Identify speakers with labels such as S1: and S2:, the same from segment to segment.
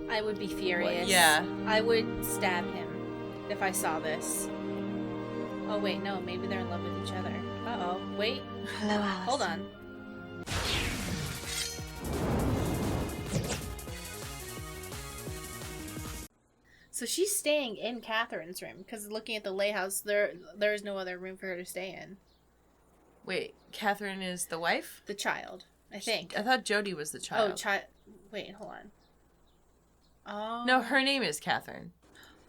S1: I would be furious.
S2: What? Yeah.
S1: I would stab him if I saw this. Oh, wait, no. Maybe they're in love with each other. Uh-oh. Wait.
S3: Hello, Alice.
S1: Hold on. So she's staying in Catherine's room, because looking at the lay house, there is no other room for her to stay in.
S2: Wait, Catherine is the wife?
S1: The child, I think.
S2: I thought Jody was the child.
S1: Oh, wait, hold on. Oh.
S2: No, her name is Catherine.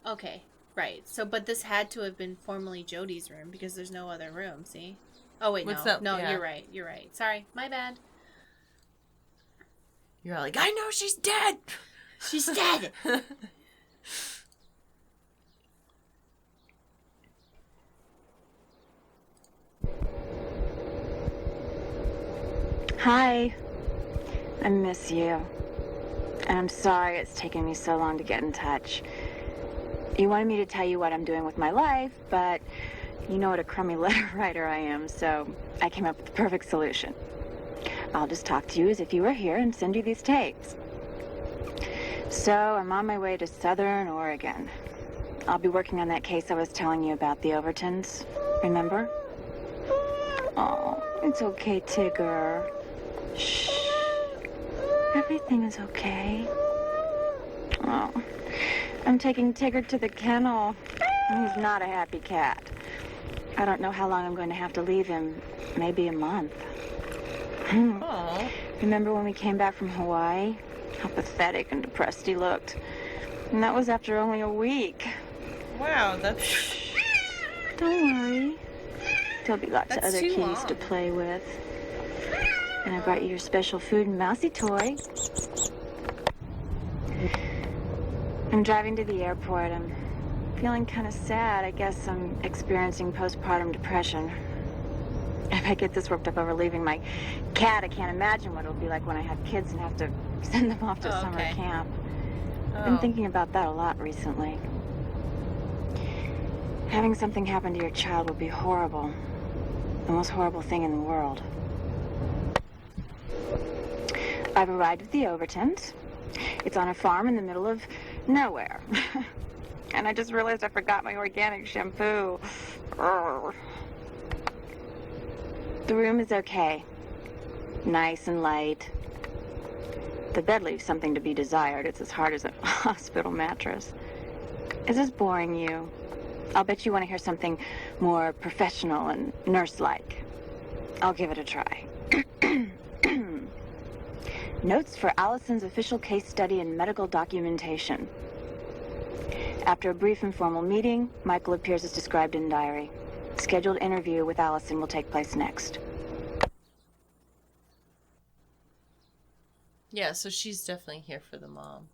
S1: Okay, right. So, but this had to have been formerly Jody's room, because there's no other room, see? Oh, wait,
S2: What's
S1: no.
S2: up?
S1: No,
S2: Yeah.
S1: You're right. Sorry, my bad.
S2: You're like, I know she's dead!
S1: She's dead!
S3: Hi. I miss you. And I'm sorry it's taken me so long to get in touch. You wanted me to tell you what I'm doing with my life, but you know what a crummy letter writer I am, so I came up with the perfect solution. I'll just talk to you as if you were here and send you these tapes. So I'm on my way to Southern Oregon. I'll be working on that case I was telling you about, the Overtons. Remember? Oh, it's okay, Tigger. Shh. Everything is okay. Oh, I'm taking Tigger to the kennel. He's not a happy cat. I don't know how long I'm going to have to leave him. Maybe a month.
S2: Aww.
S3: Remember when we came back from Hawaii? How pathetic and depressed he looked. And that was after only a week.
S2: Wow, that's...
S3: Don't worry. There'll be lots of
S1: That's
S3: other
S1: too
S3: kitties
S1: long.
S3: to play with. And I brought you your special food and mousy toy. I'm driving to the airport. I'm feeling kind of sad. I guess I'm experiencing postpartum depression. If I get this worked up over leaving my cat, I can't imagine what it'll be like when I have kids and have to send them off to summer
S1: okay.
S3: camp. I've
S2: Oh.
S3: been thinking about that a lot recently. Having something happen to your child would be horrible. The most horrible thing in the world. I've arrived at the Overtons. It's on a farm in the middle of nowhere. And I just realized I forgot my organic shampoo. Urgh. The room is okay. Nice and light. The bed leaves something to be desired. It's as hard as a hospital mattress. Is this boring you? I'll bet you want to hear something more professional and nurse-like. I'll give it a try. Notes for Allison's official case study and medical documentation. After a brief informal meeting, Michael appears as described in diary. Scheduled interview with Allison will take place next.
S2: Yeah, so she's definitely here for the mom.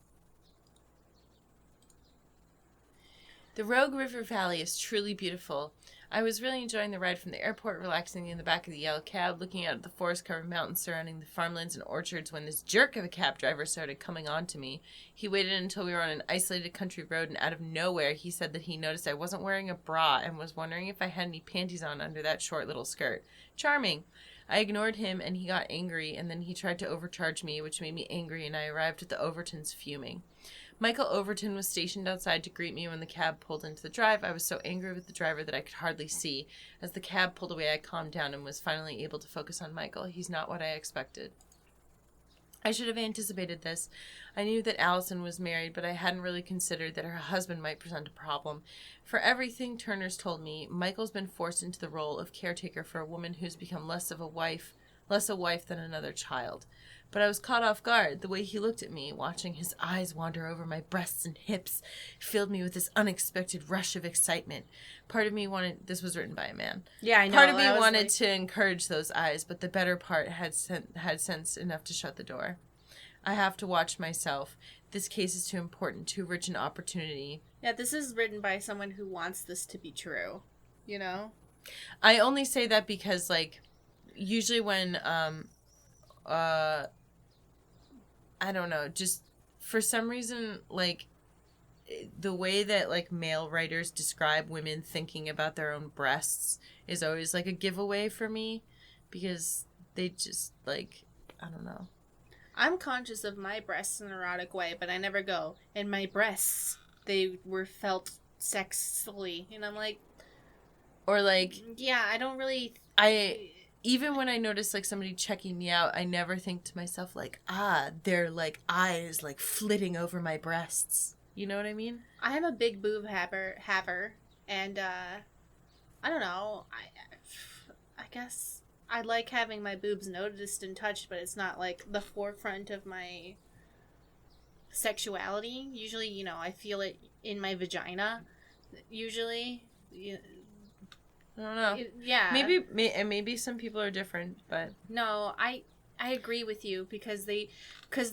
S2: The Rogue River Valley is truly beautiful. I was really enjoying the ride from the airport, relaxing in the back of the yellow cab, looking out at the forest-covered mountains surrounding the farmlands and orchards when this jerk of a cab driver started coming on to me. He waited until we were on an isolated country road, and out of nowhere, he said that he noticed I wasn't wearing a bra and was wondering if I had any panties on under that short little skirt. Charming. I ignored him, and he got angry, and then he tried to overcharge me, which made me angry, and I arrived at the Overtons fuming. Michael Overton was stationed outside to greet me when the cab pulled into the drive. I was so angry with the driver that I could hardly see. As the cab pulled away, I calmed down and was finally able to focus on Michael. He's not what I expected. I should have anticipated this. I knew that Allison was married, but I hadn't really considered that her husband might present a problem. For everything Turner's told me, Michael's been forced into the role of caretaker for a woman who's become less a wife than another child. But I was caught off guard. The way he looked at me, watching his eyes wander over my breasts and hips, filled me with this unexpected rush of excitement. Part of me wanted... This was written by a man.
S1: Yeah, I know.
S2: Part of me wanted to encourage those eyes, but the better part had sense enough to shut the door. I have to watch myself. This case is too important, too rich an opportunity.
S1: Yeah, this is written by someone who wants this to be true. You know?
S2: I only say that because, like, usually when... I don't know, just for some reason, like, the way that, like, male writers describe women thinking about their own breasts is always, like, a giveaway for me, because they just, like, I don't know.
S1: I'm conscious of my breasts in an erotic way, but I never go, and my breasts, they were felt sexily. And I'm like...
S2: Or, like...
S1: Yeah, I don't really...
S2: Even when I notice, like, somebody checking me out, I never think to myself, like, their, like, eyes, like, flitting over my breasts. You know what I mean?
S1: I am a big boob haver, and, I don't know, I guess I like having my boobs noticed and touched, but it's not, like, the forefront of my sexuality. Usually, you know, I feel it in my vagina, usually.
S2: I don't know.
S1: Yeah.
S2: Maybe some people are different, but...
S1: No, I agree with you, because the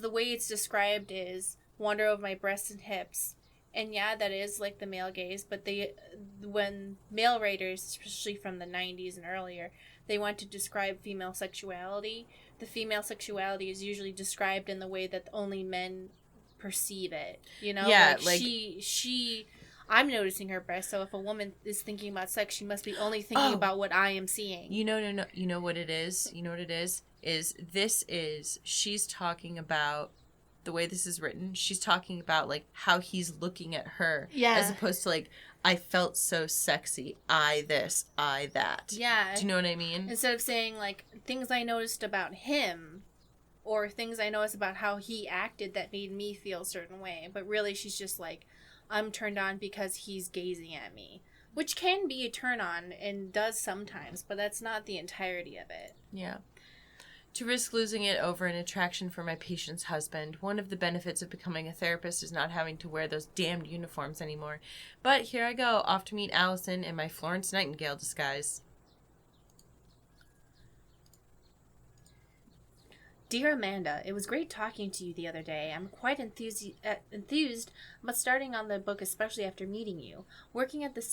S1: way it's described is wonder over my breasts and hips. And yeah, that is like the male gaze, but when male writers, especially from the 90s and earlier, they want to describe female sexuality, the female sexuality is usually described in the way that only men perceive it. You know?
S2: Yeah,
S1: like she I'm noticing her breasts, so if a woman is thinking about sex, she must be only thinking about what I am seeing.
S2: You know what it is? You know what it is? She's talking about, the way this is written, she's talking about, like, how he's looking at her.
S1: Yeah.
S2: As opposed to, like, I felt so sexy. I this, I that.
S1: Yeah.
S2: Do you know what I mean?
S1: Instead of saying, like, things I noticed about him, or things I noticed about how he acted that made me feel a certain way. But really, she's just like, I'm turned on because he's gazing at me. Which can be a turn on, and does sometimes, but that's not the entirety of it.
S2: Yeah. To risk losing it over an attraction for my patient's husband, one of the benefits of becoming a therapist is not having to wear those damned uniforms anymore. But here I go, off to meet Allison in my Florence Nightingale disguise.
S1: Dear Amanda, it was great talking to you the other day. I'm quite enthused about starting on the book, especially after meeting you. Working at the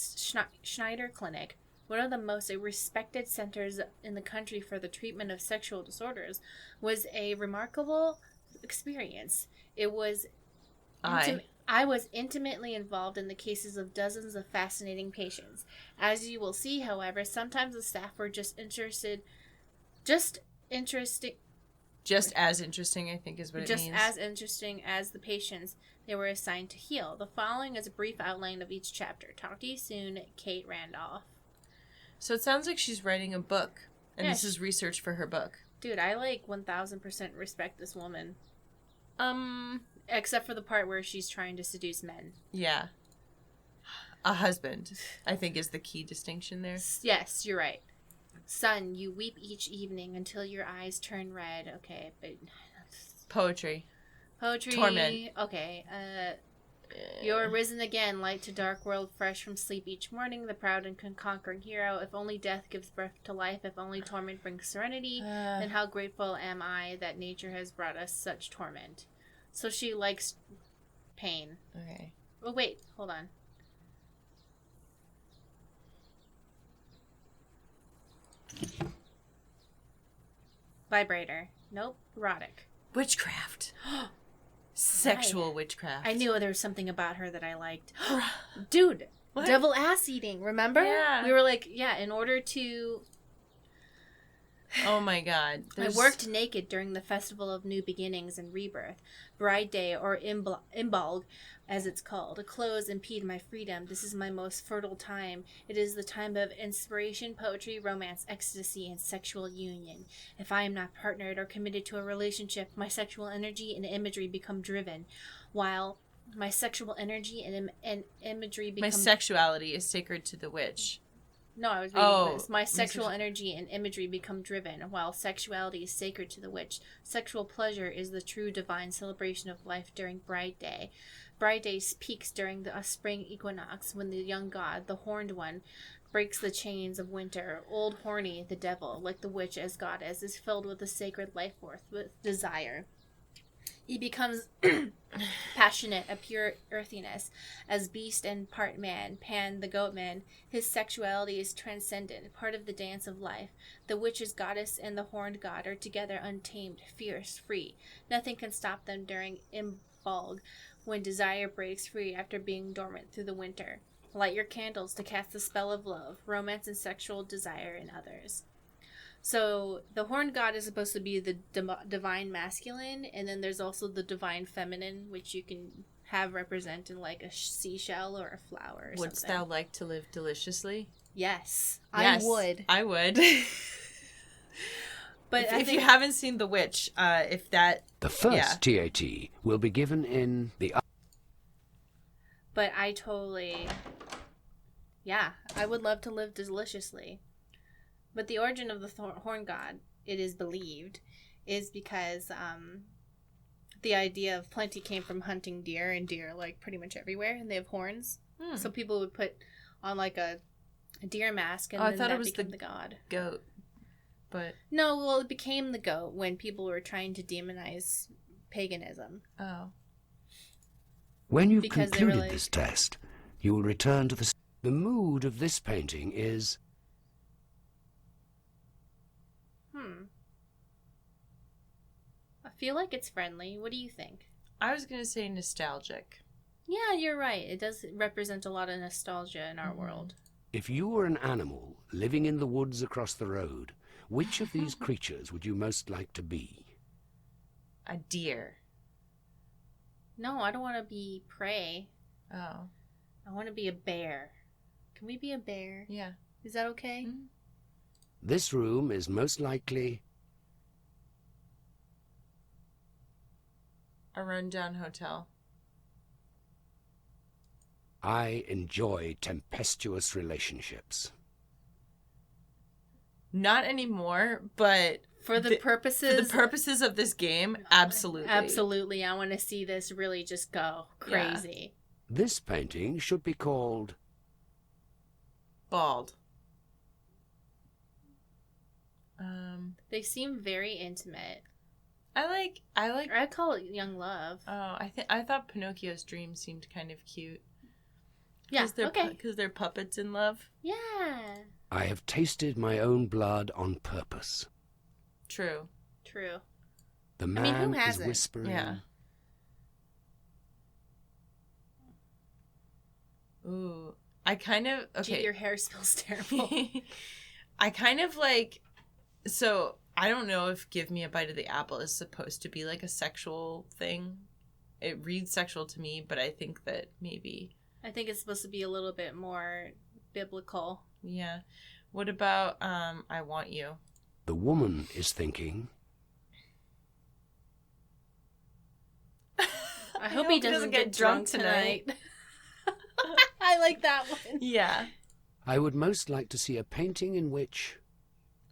S1: Schneider Clinic, one of the most respected centers in the country for the treatment of sexual disorders, was a remarkable experience. I was intimately involved in the cases of dozens of fascinating patients. As you will see, however, sometimes the staff were just as interesting, I think is what it means. Just as interesting as the patients they were assigned to heal. The following is a brief outline of each chapter. Talk to you soon, Kate Randolph.
S2: So it sounds like she's writing a book, and
S1: Yeah,
S2: this is research for her book.
S1: Dude, I 1000% respect this woman. Except for the part where she's trying to seduce men.
S2: Yeah. A husband, I think, is the key distinction there.
S1: Yes, you're right. Son, you weep each evening until your eyes turn red. Okay, but...
S2: Poetry.
S1: Torment. Okay, You're risen again, light to dark world, fresh from sleep each morning, the proud and conquering hero. If only death gives birth to life, if only torment brings serenity, then how grateful am I that nature has brought us such torment. So she likes pain.
S2: Okay.
S1: Oh, wait, hold on. Vibrator. Nope. Erotic.
S2: Witchcraft. Sexual witchcraft.
S1: I knew there was something about her that I liked. Dude,
S2: what?
S1: Devil ass eating, remember?
S2: Yeah.
S1: We were like, yeah, in order to...
S2: Oh my god.
S1: I worked naked during the Festival of New Beginnings and Rebirth, Bride Day, or Imbolg, as it's called. Clothes impede my freedom. This is my most fertile time. It is the time of inspiration, poetry, romance, ecstasy, and sexual union. If I am not partnered or committed to a relationship, my sexual energy and imagery become driven, while my sexual energy and imagery become...
S2: My sexuality is sacred to the witch.
S1: No, I was reading this. My sexual energy and imagery become driven, while sexuality is sacred to the witch. Sexual pleasure is the true divine celebration of life during Bride Day. Bride Day peaks during the spring equinox, when the young god, the horned one, breaks the chains of winter. Old Horny, the devil, like the witch as goddess, is filled with the sacred life force, with desire. He becomes passionate, a pure earthiness, as beast and part man, Pan the goat man. His sexuality is transcendent, part of the dance of life. The witch's goddess and the horned god are together untamed, fierce, free. Nothing can stop them during Imbolg, when desire breaks free after being dormant through the winter. Light your candles to cast the spell of love, romance, and sexual desire in others. So the horn god is supposed to be the divine masculine, and then there's also the divine feminine, which you can have represent in like a seashell or a flower. Or
S2: Wouldst
S1: something.
S2: thou like to live deliciously?
S1: Yes,
S2: Yes,
S1: I would.
S2: I would.
S1: But
S2: if you haven't seen The Witch, if that...
S4: The first TAT will be given in the...
S1: But I totally... Yeah, I would love to live deliciously. But the origin of the horn god, it is believed, is because the idea of plenty came from hunting deer, and deer like pretty much everywhere, and they have horns. So people would put on like a deer mask, and then that became the god.
S2: Goat. But
S1: no, well, it became the goat when people were trying to demonize paganism.
S2: Oh.
S4: When you've concluded this test, you will return to the... The mood of this painting is...
S1: I feel like it's friendly. What do you think?
S2: I was going to say nostalgic.
S1: Yeah, you're right. It does represent a lot of nostalgia in our world.
S4: If you were an animal living in the woods across the road, which of these creatures would you most like to be?
S2: A deer.
S1: No, I don't want to be prey.
S2: Oh.
S1: I want to be a bear. Can we be a bear?
S2: Yeah.
S1: Is that okay?
S2: Mm-hmm.
S4: This room is most likely...
S2: a rundown hotel.
S4: I enjoy tempestuous relationships.
S2: Not anymore, but
S1: for the purposes
S2: of this game, absolutely.
S1: Absolutely. I want to see this really just go crazy.
S4: Yeah. This painting should be called...
S2: Bald.
S1: They seem very intimate.
S2: I like.
S1: I'd call it young love.
S2: Oh, I thought Pinocchio's dream seemed kind of cute.
S1: Yeah,
S2: because they're puppets in love.
S1: Yeah.
S4: I have tasted my own blood on purpose.
S2: True.
S4: The man
S1: who
S4: is
S1: hasn't?
S4: whispering.
S2: Yeah. Ooh, I kind of okay.
S1: Gee, your hair smells terrible.
S2: I kind of like. So I don't know if "Give Me a Bite of the Apple" is supposed to be like a sexual thing. It reads sexual to me, but I think that maybe.
S1: I think it's supposed to be a little bit more biblical.
S2: Yeah. What about "I Want You"?
S4: The woman is thinking.
S1: I hope he doesn't get drunk tonight. I like that one.
S2: Yeah.
S4: I would most like to see a painting in which...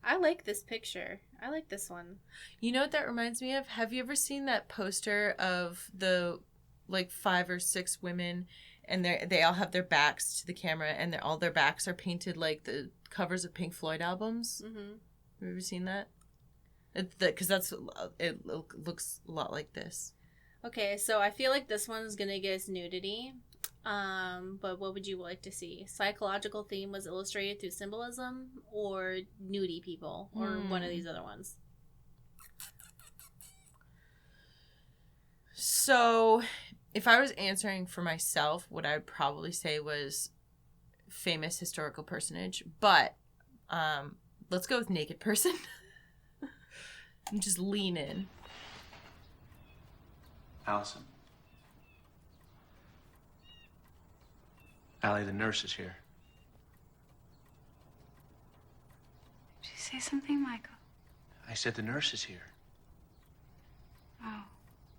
S1: I like this picture. I like this one.
S2: You know what that reminds me of? Have you ever seen that poster of the like 5 or 6 women, and they all have their backs to the camera, and all their backs are painted like the covers of Pink Floyd albums? Mm-hmm. Have you ever seen that? Because it looks a lot like this.
S1: Okay, so I feel like this one's gonna get us nudity. But what would you like to see? Psychological theme was illustrated through symbolism, or nudie people, or one of these other ones?
S2: So, if I was answering for myself, what I would probably say was famous historical personage. But let's go with naked person. And just lean in.
S5: Allison. Allie, the nurse is here.
S3: Did you say something, Michael?
S5: I said the nurse is here.
S3: Oh.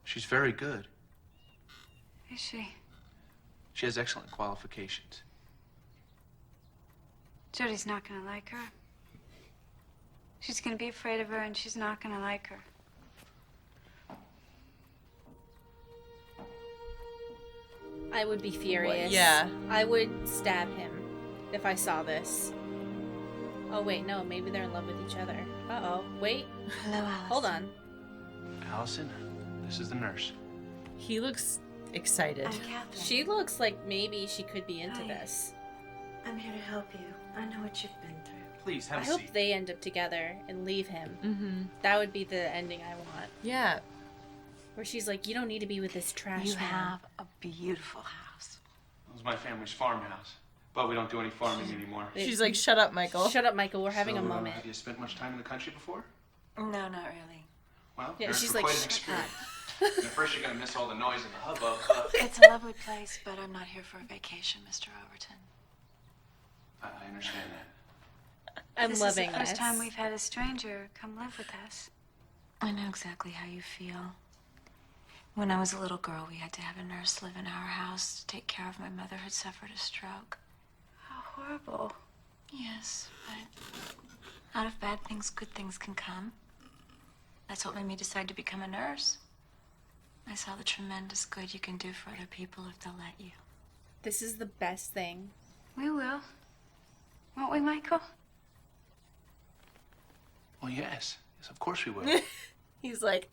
S5: She's very good.
S3: Is she?
S5: She has excellent qualifications.
S3: Jody's not gonna like her. She's gonna be afraid of her, and she's not gonna like her.
S1: I would be furious.
S2: Yeah.
S1: I would stab him if I saw this. Oh, wait, no. Maybe they're in love with each other. Uh-oh. Wait.
S3: Hello, Alice.
S1: Hold on.
S5: Allison, this is the nurse.
S2: He looks excited.
S3: I'm Catherine.
S1: She looks like maybe she could be into
S3: Hi.
S1: this.
S3: I'm here to help you. I know what you've been through.
S5: Please, have
S1: I
S5: a
S1: hope
S5: seat.
S1: they end up together and leave him.
S2: Mm-hmm.
S1: That would be the ending I want.
S2: Yeah.
S1: Where she's like, you don't need to be with this trash
S3: You
S1: man.
S3: have a beautiful house.
S5: It was my family's farmhouse. But we don't do any farming anymore.
S2: She's like, shut up, Michael.
S1: Shut up, Michael. We're having a moment.
S5: Have you spent much time in the country before?
S3: No, not really.
S5: Well,
S1: Yeah,
S5: you're
S1: she's
S5: for
S1: like,
S5: quite an
S1: shut
S5: experience. At first, you're gonna miss all the noise and the hubbub.
S3: It's a lovely place, but I'm not here for a vacation, Mr. Overton.
S5: I understand that.
S1: I'm loving
S3: this is the first
S1: this.
S3: time we've had a stranger come live with us. I know exactly how you feel. When I was a little girl, we had to have a nurse live in our house to take care of my mother who'd suffered a stroke. How horrible. Yes, but out of bad things, good things can come. That's what made me decide to become a nurse. I saw the tremendous good you can do for other people if they'll let you.
S1: This is the best thing.
S3: We will. Won't we, Michael?
S5: Well, yes. Yes, of course we will.
S2: He's like,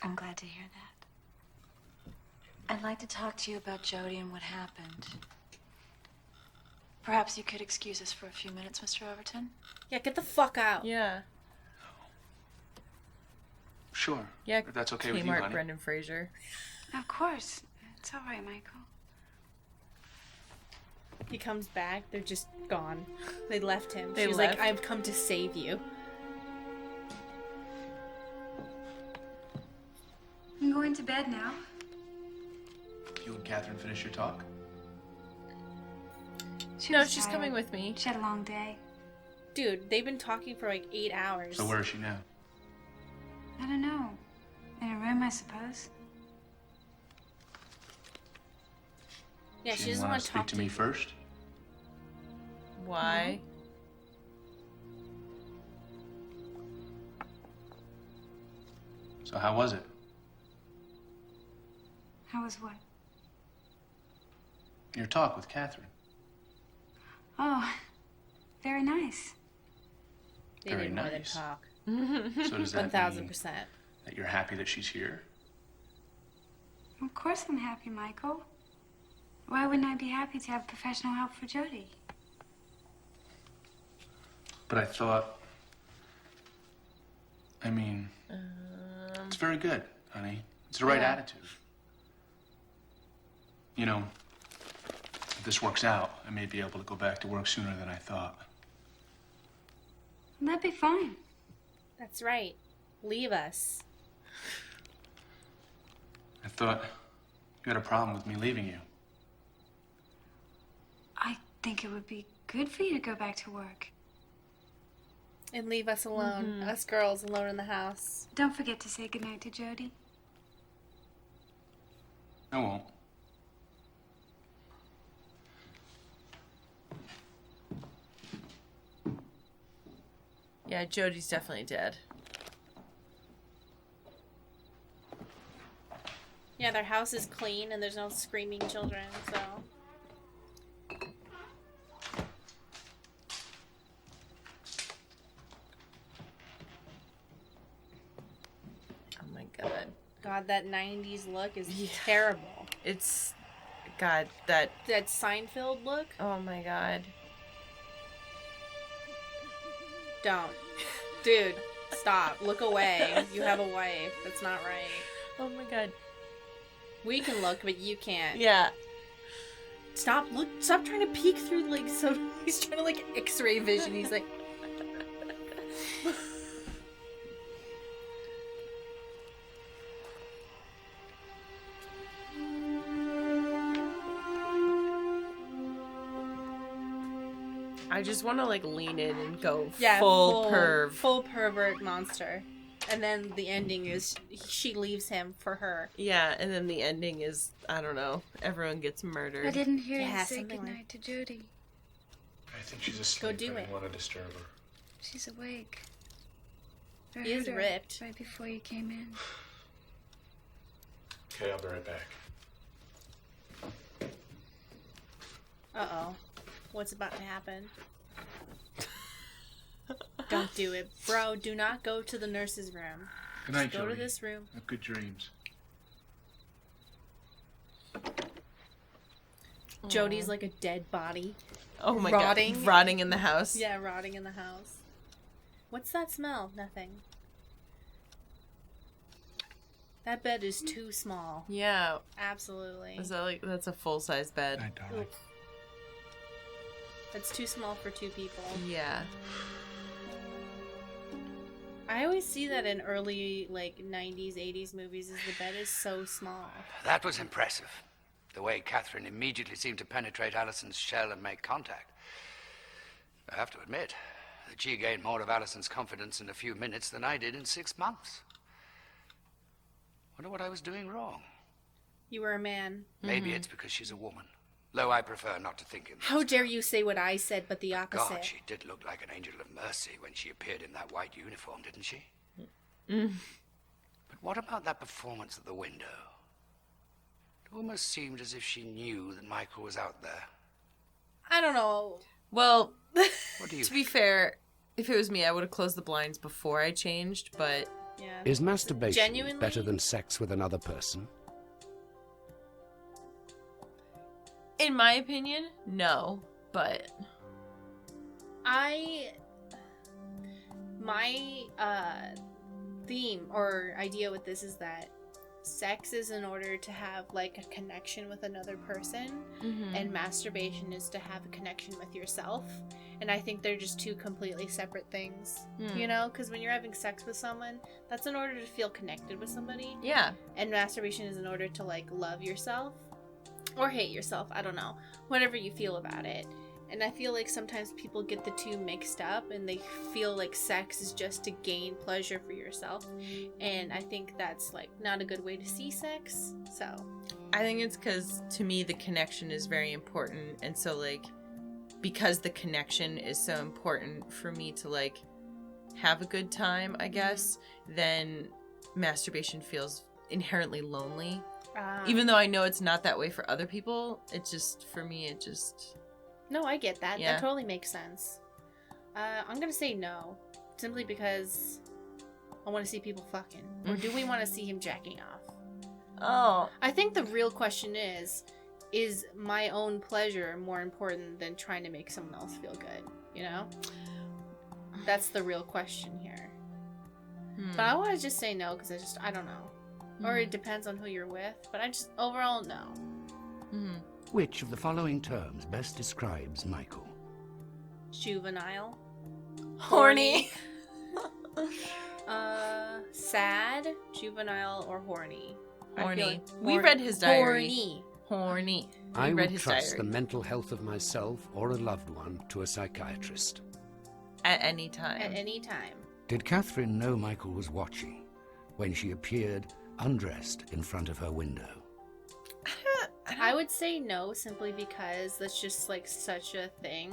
S3: I'm glad to hear that. I'd like to talk to you about Jody and what happened. Perhaps you could excuse us for a few minutes, Mr. Overton?
S1: Yeah, get the fuck out.
S2: yeah.
S5: Sure.
S2: Yeah,
S5: If that's okay with you,
S2: Kmart
S5: honey.
S2: Brendan Fraser.
S3: Of course. It's all right, Michael.
S1: He comes back. They're just gone. They left him.
S2: They
S1: She's
S2: left.
S1: like, I've come to save you.
S3: I'm going to bed now.
S5: You and Catherine finish your talk?
S2: No, she's coming with me.
S3: She had a long day.
S1: Dude, they've been talking for like 8 hours.
S5: So where is she now?
S3: I don't know. In a room, I suppose.
S1: Yeah, she doesn't
S5: want
S1: want
S5: to
S1: to
S5: speak
S1: talk
S5: to me first?
S2: Why?
S5: So how was it?
S3: How was what?
S5: Your talk with Catherine.
S3: Oh, very nice.
S1: They
S5: Very
S1: did more than
S5: nice.
S1: talk.
S5: So does that
S1: 1000%.
S5: mean that you're happy that she's here?
S3: Of course I'm happy, Michael. Why wouldn't I be happy to have professional help for Jody?
S5: But I thought... I mean... It's very good, honey. It's the right
S2: Yeah.
S5: attitude. You know, if this works out, I may be able to go back to work sooner than I thought.
S3: That'd be fine.
S1: That's right. Leave us.
S5: I thought you had a problem with me leaving you.
S3: I think it would be good for you to go back to work.
S1: And leave us alone. Us girls alone in the house.
S3: Don't forget to say goodnight to Jody.
S5: I won't.
S2: Yeah, Jody's definitely dead.
S1: Yeah, their house is clean and there's no screaming children, so...
S2: Oh my god.
S1: God, that 90s look is terrible.
S2: It's... God, that...
S1: That Seinfeld look?
S2: Oh my god.
S1: Don't. Dude, stop. Look away. You have a wife. That's not right.
S2: Oh my god.
S1: We can look, but you can't.
S2: Yeah.
S1: Stop trying to peek through, like, so he's trying to, like, x-ray vision. He's like...
S2: I just want to, like, lean in and go
S1: Yeah,
S2: full perv.
S1: Full pervert monster. And then the ending is she leaves him for her.
S2: Yeah, and then the ending is, I don't know, everyone gets murdered.
S3: I didn't hear
S1: Yeah,
S3: you say
S1: something
S3: goodnight
S1: like-
S3: to Jody.
S5: I think she's asleep.
S1: Go do
S5: I
S1: it.
S5: didn't want to disturb her.
S3: She's awake. I
S1: He is
S3: heard her
S1: ripped.
S3: right before you came in.
S5: Okay, I'll be right back.
S1: Uh-oh. What's about to happen? Don't do it. Bro, do not go to the nurse's room.
S5: Good night,
S1: Go to
S5: Jody.
S1: this room.
S5: Have good dreams.
S1: Jody's like a dead body.
S2: Oh my
S1: Rotting.
S2: god. Rotting in the house.
S1: Yeah, rotting in the house. What's that smell? Nothing. That bed is too small.
S2: Yeah.
S1: Absolutely.
S2: Is that like, that's a full-size bed.
S5: Night, darling.
S1: It's too small for two people.
S2: Yeah.
S1: I always see that in early, like, 90s, 80s movies, is the bed is so small.
S4: That was impressive. The way Catherine immediately seemed to penetrate Alison's shell and make contact. I have to admit that she gained more of Alison's confidence in a few minutes than I did in 6 months. Wonder what I was doing wrong.
S1: You were a man.
S4: Maybe it's because she's a woman. Though I prefer not to think in those
S1: How dare
S4: terms.
S1: you say what I said, but the opposite.
S4: God, she did look like an angel of mercy when she appeared in that white uniform, didn't she? But what about that performance at the window? It almost seemed as if she knew that Michael was out there.
S1: I don't know.
S2: Well,
S4: What do you
S2: to be fair, if it was me, I would have closed the blinds before I changed, but...
S1: Yeah.
S4: Is masturbation
S1: Genuinely?
S4: better than sex with another person?
S2: In my opinion, no, but...
S1: My theme or idea with this is that sex is in order to have, like, a connection with another person, and masturbation is to have a connection with yourself. And I think they're just two completely separate things, you know? Because when you're having sex with someone, that's in order to feel connected with somebody.
S2: Yeah.
S1: And masturbation is in order to, like, love yourself. Or hate yourself, I don't know. Whatever you feel about it. And I feel like sometimes people get the two mixed up and they feel like sex is just to gain pleasure for yourself. And I think that's, like, not a good way to see sex. So
S2: I think it's because, to me, the connection is very important. And so, like, because the connection is so important for me to, like, have a good time, I guess, then masturbation feels inherently lonely. Even though I know it's not that way for other people, it just, for me, it just...
S1: No, I get that.
S2: Yeah.
S1: That totally makes sense. I'm gonna say no. Simply because I want to see people fucking. Or do we want to see him jacking off?
S2: Oh.
S1: I think the real question is my own pleasure more important than trying to make someone else feel good? You know? That's the real question here. But I want to just say no because I don't know. Or it depends on who you're with. But overall, no.
S4: Which of the following terms best describes Michael?
S1: Juvenile.
S2: Horny.
S1: Sad, juvenile, or horny. I feel
S2: Horny.
S1: like
S2: We read his diary.
S1: Horny.
S2: Horny.
S4: I
S2: We
S4: would
S2: read his
S4: trust
S2: diary.
S4: the mental health of myself or a loved one to a psychiatrist.
S2: At any time.
S1: At any time.
S4: Did Catherine know Michael was watching when she appeared undressed in front of her window?
S1: I would say no, simply because that's just, like, such a thing.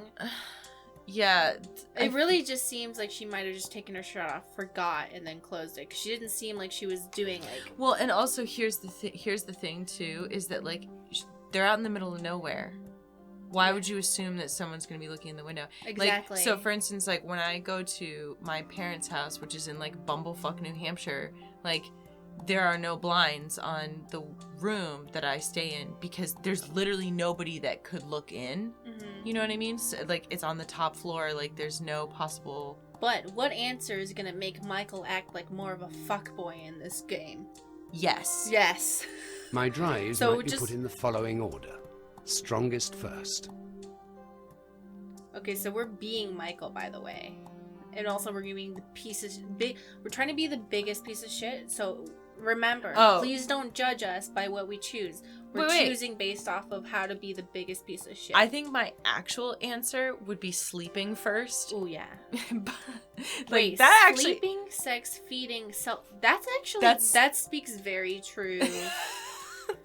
S2: Yeah.
S1: It really just seems like she might have just taken her shirt off, forgot, and then closed it. Because she didn't seem like she was doing, like...
S2: Well, and also here's the thing too, is that, like, they're out in the middle of nowhere. Why would you assume that someone's going to be looking in the window?
S1: Exactly.
S2: Like, so for instance, like, when I go to my parents' house, which is in, like, Bumblefuck, New Hampshire, like, there are no blinds on the room that I stay in because there's literally nobody that could look in. You know what I mean? So, like, it's on the top floor. Like, there's no possible...
S1: But what answer is going to make Michael act like more of a fuckboy in this game?
S2: Yes.
S1: Yes.
S4: My drives
S1: So
S4: might be
S1: just-
S4: put in the following order. Strongest first.
S1: Okay, so we're being Michael, by the way. And also we're giving the pieces... We're trying to be the biggest piece of shit, so... Remember, please don't judge us by what we choose. We're choosing based off of how to be the biggest piece of shit.
S2: I think my actual answer would be sleeping first.
S1: Oh, yeah.
S2: Like,
S1: Wait,
S2: that actually...
S1: sleeping, sex, feeding, that speaks very true.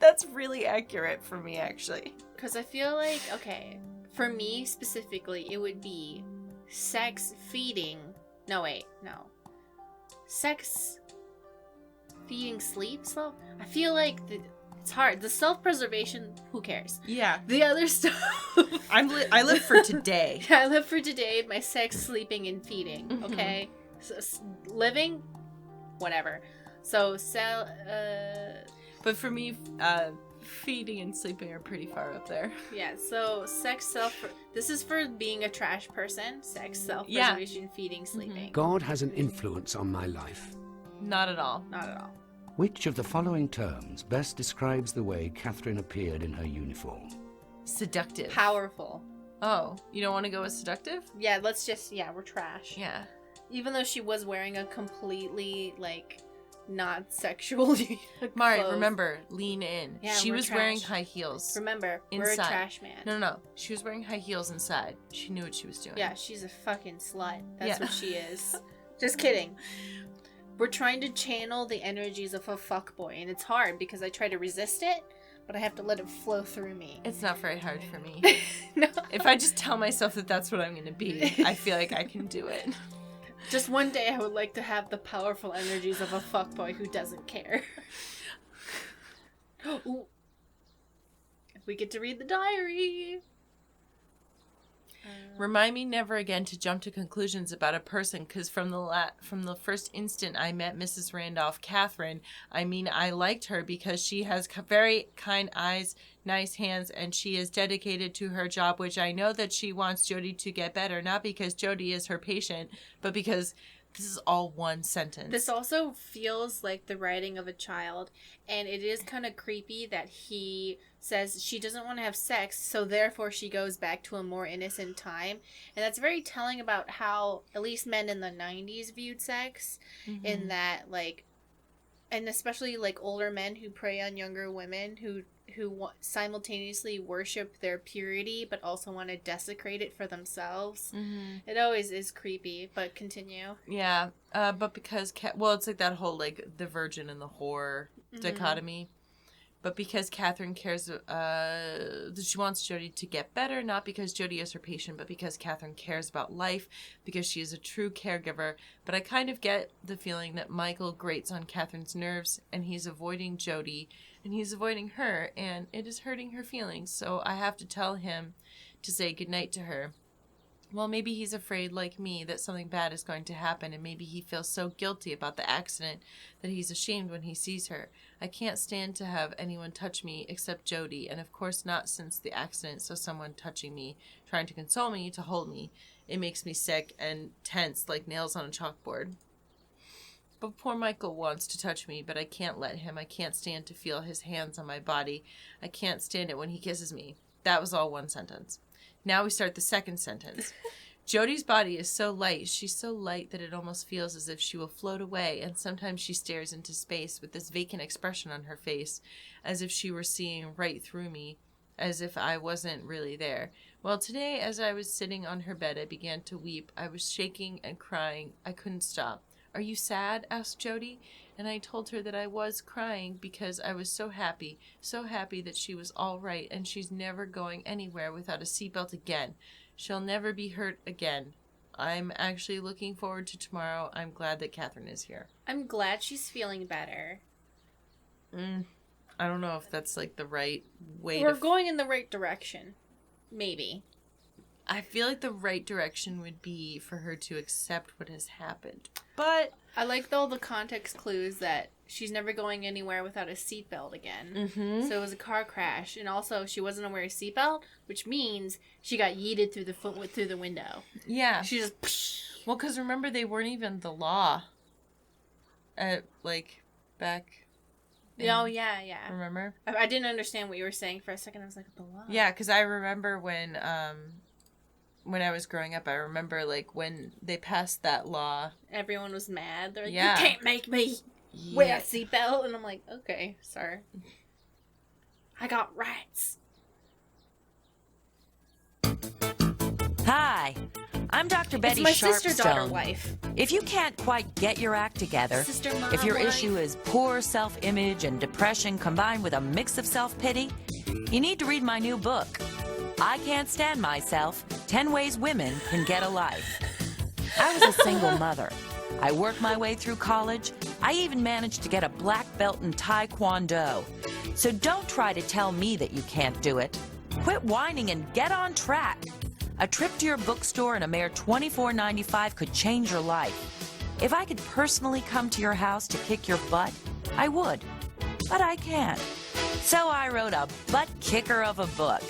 S2: That's really accurate for me, actually.
S1: Because I feel like, okay, for me specifically, it would be sex, feeding. No, wait, no. Sex... Feeding, sleep, I feel like it's hard. The self-preservation, who cares?
S2: Yeah.
S1: The other stuff.
S2: I live for today.
S1: I live for today, my sex, sleeping, and feeding. Okay? So, living, whatever. So,
S2: But for me, feeding and sleeping are pretty far up there.
S1: yeah, so sex, this is for being a trash person. Sex, self-preservation, feeding, sleeping.
S4: God has an influence on my life.
S2: Not at all.
S1: Not at all.
S4: Which of the following terms best describes the way Catherine appeared in her uniform?
S2: Seductive.
S1: Powerful.
S2: Oh, you don't want to go with seductive?
S1: Yeah, let's just, we're trash.
S2: Yeah.
S1: Even though she was wearing a completely, like, not sexual
S2: Mari,
S1: clothes.
S2: remember, lean in.
S1: Yeah,
S2: she
S1: we're
S2: was
S1: trash.
S2: wearing high heels.
S1: Remember,
S2: inside.
S1: we're a trash man.
S2: No. She was wearing high heels inside. She knew what she was doing.
S1: Yeah, she's a fucking slut. That's what she is. Just kidding. We're trying to channel the energies of a fuckboy, and it's hard because I try to resist it, but I have to let it flow through me.
S2: It's not very hard for me.
S1: No.
S2: If I just tell myself that that's what I'm going to be, I feel like I can do it.
S1: Just one day I would like to have the powerful energies of a fuckboy who doesn't care. Ooh. We get to read the diary.
S2: Remind me never again to jump to conclusions about a person, because from the first instant I met Mrs. Randolph, Catherine, I liked her because she has very kind eyes, nice hands, and she is dedicated to her job, which I know that she wants Jody to get better, not because Jody is her patient, but because this is all one sentence.
S1: This also feels like the writing of a child, and it is kind of creepy that he says she doesn't want to have sex, so therefore she goes back to a more innocent time. And that's very telling about how at least men in the 90s viewed sex, in that, like, and especially like older men who prey on younger women who simultaneously worship their purity but also want to desecrate it for themselves. It always is creepy, but continue.
S2: Yeah, but because it's like that whole like the virgin and the whore dichotomy. But because Catherine cares, she wants Jody to get better, not because Jody is her patient, but because Catherine cares about life, because she is a true caregiver. But I kind of get the feeling that Michael grates on Catherine's nerves, and he's avoiding Jody, and he's avoiding her, and it is hurting her feelings. So I have to tell him to say goodnight to her. Well, maybe he's afraid, like me, that something bad is going to happen, and maybe he feels so guilty about the accident that he's ashamed when he sees her. I can't stand to have anyone touch me except Jody, and of course not since the accident, so someone touching me, trying to console me, to hold me. It makes me sick and tense like nails on a chalkboard. But poor Michael wants to touch me, but I can't let him. I can't stand to feel his hands on my body. I can't stand it when he kisses me. That was all one sentence. Now we start the second sentence. Jody's body is so light. She's so light that it almost feels as if she will float away, and sometimes she stares into space with this vacant expression on her face, as if she were seeing right through me, as if I wasn't really there. Well, today, as I was sitting on her bed, I began to weep. I was shaking and crying. I couldn't stop. "Are you sad?" asked Jody, and I told her that I was crying because I was so happy that she was all right, and she's never going anywhere without a seatbelt again. She'll never be hurt again. I'm actually looking forward to tomorrow. I'm glad that Catherine is here.
S1: I'm glad she's feeling better.
S2: I don't know if that's like the right way.
S1: We're going in the right direction. Maybe.
S2: I feel like the right direction would be for her to accept what has happened. But
S1: I like all the context clues that she's never going anywhere without a seatbelt again. So it was a car crash, and also she wasn't wearing a seatbelt, which means she got yeeted through the window.
S2: Yeah.
S1: She just...
S2: Well, because remember, they weren't even the law. Back...
S1: Oh, yeah.
S2: Remember?
S1: I didn't understand what you were saying for a second. I was like, the law?
S2: Yeah, because I remember when I was growing up, I remember, like, when they passed that law.
S1: Everyone was mad. They're like,
S2: yeah.
S1: You can't make me wear a seatbelt. And I'm like, okay, sir. I got rights.
S6: Hi, I'm Dr. Betty
S1: It's my
S6: Sharpstone.
S1: sister-daughter wife.
S6: If you can't quite get your act together,
S1: Sister-mom
S6: if your
S1: wife.
S6: issue is poor self-image and depression combined with a mix of self-pity, you need to read my new book, I Can't Stand Myself, 10 Ways Women Can Get a Life. I was a single mother. I worked my way through college. I even managed to get a black belt in Taekwondo. So don't try to tell me that you can't do it. Quit whining and get on track. A trip to your bookstore and a mere $24.95 could change your life. If I could personally come to your house to kick your butt, I would. But I can't. So I wrote a butt kicker of a book.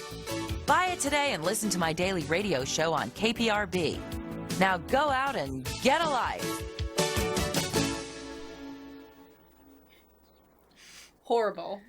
S6: Buy it today and listen to my daily radio show on KPRB. Now go out and get a life.
S1: Horrible.